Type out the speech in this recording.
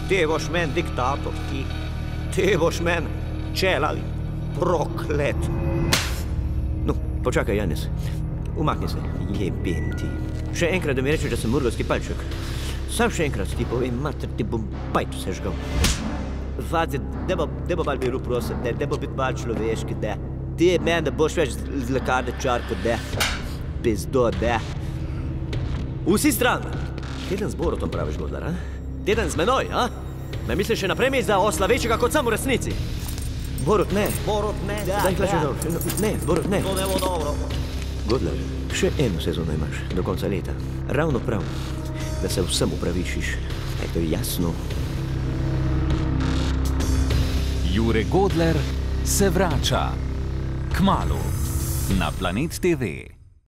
Ti boš men diktator, ti. Ti boš men čelali, proklet. No, počakaj, Janez. Umakni se, jebem ti. Še enkrat, da mi rečeš, da sem murgovski palček. Sam še enkrat ti povem, mater, ti bom bajtu sežgal. Fazit, da bo bal biru prosim, da bo biti bal človeški, da. Ti men, da boš več z lekarne čarko, da. Pizdo, da. Vsi stran. Teden z Borutom praviš, Godler, a? Teden z menoj, a? Me misliš še naprej mi za osla večjega kot sam v resnici? Borut, ne. Borut, ne. Zdaj hlače dobro. Ne, Borut, ne. To ne bo dobro. Godler, še eno sezono imaš do konca leta. Ravno prav, da se vsem upravičiš. Je to jasno? Jure Godler se vrača. Kmalu na Planet TV.